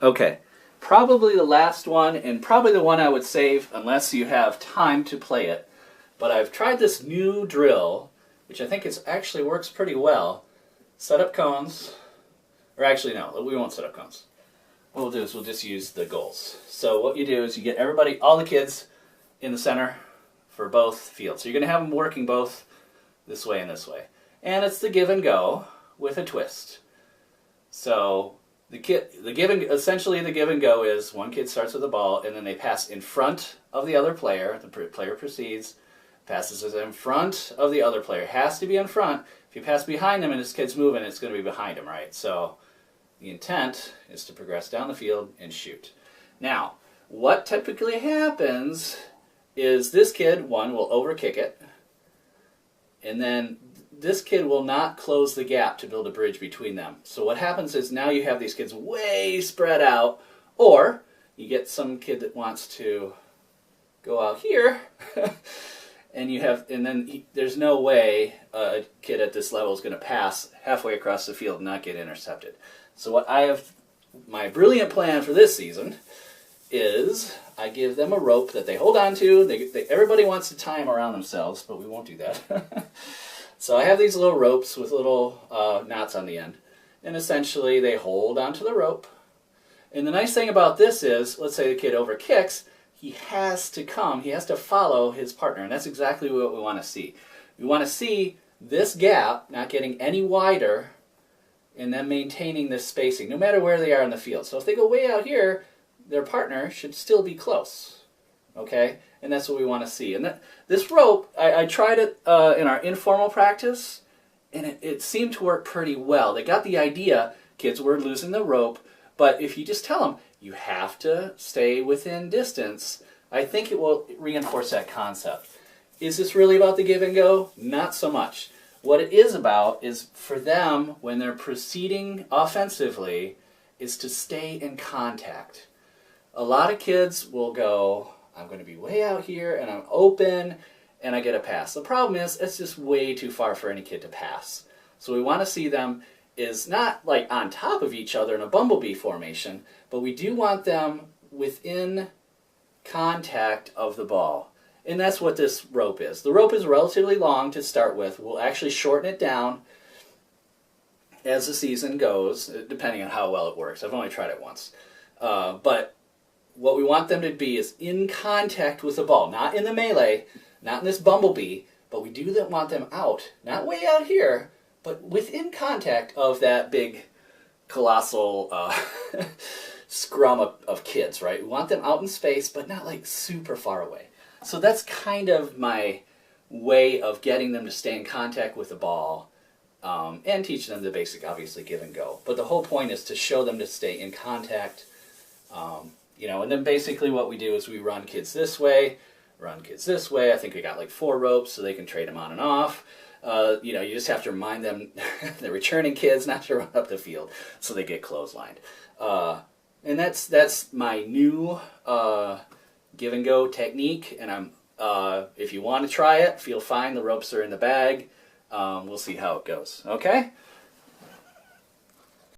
Okay, probably the last one, and probably the one I would save unless you have time to play it. But I've tried this new drill, which I think actually works pretty well. Set up cones, or actually no, we won't set up cones. What we'll do is we'll just use the goals. So what you do is you get everybody, all the kids in the center for both fields. So you're going to have them working both this way and this way. And it's the give and go with a twist. So essentially the give and go is one kid starts with the ball and then they pass in front of the other player. The player proceeds, passes it in front of the other player. Has to be in front. If you pass behind them and this kid's moving, it's going to be behind him, right? So the intent is to progress down the field and shoot. Now, what typically happens is this kid, one, will overkick it, and then this kid will not close the gap to build a bridge between them. So what happens is now you have these kids way spread out, or you get some kid that wants to go out here, and then there's no way a kid at this level is going to pass halfway across the field and not get intercepted. So what my brilliant plan for this season is I give them a rope that they hold on to. Everybody wants to tie them around themselves, but we won't do that. So I have these little ropes with little knots on the end. And essentially they hold onto the rope. And the nice thing about this is, let's say the kid overkicks, he has to follow his partner. And that's exactly what we want to see. We want to see this gap not getting any wider and then maintaining this spacing, no matter where they are in the field. So if they go way out here, their partner should still be close, okay? And that's what we want to see. And this rope, I tried it in our informal practice, and it seemed to work pretty well. They got the idea, kids were losing the rope, but if you just tell them, you have to stay within distance, I think it will reinforce that concept. Is this really about the give and go? Not so much. What it is about is for them, when they're proceeding offensively, is to stay in contact. A lot of kids will go, I'm going to be way out here, and I'm open, and I get a pass. The problem is, it's just way too far for any kid to pass. So we want to see them is not like on top of each other in a bumblebee formation, but we do want them within contact of the ball. And that's what this rope is. The rope is relatively long to start with. We'll actually shorten it down as the season goes, depending on how well it works. I've only tried it once. But what we want them to be is in contact with the ball, not in the melee, not in this bumblebee, but we do want them out, not way out here, but within contact of that big, colossal scrum of kids, right? We want them out in space, but not like super far away. So that's kind of my way of getting them to stay in contact with the ball and teach them the basic, obviously, give and go. But the whole point is to show them to stay in contact, and then basically what we do is we run kids this way, run kids this way. I think we got like 4 ropes so they can trade them on and off. You just have to remind them, the returning kids, not to run up the field so they get clotheslined. And that's my new give and go technique, and if you want to try it, feel fine. The ropes are in the bag. We'll see how it goes. Okay?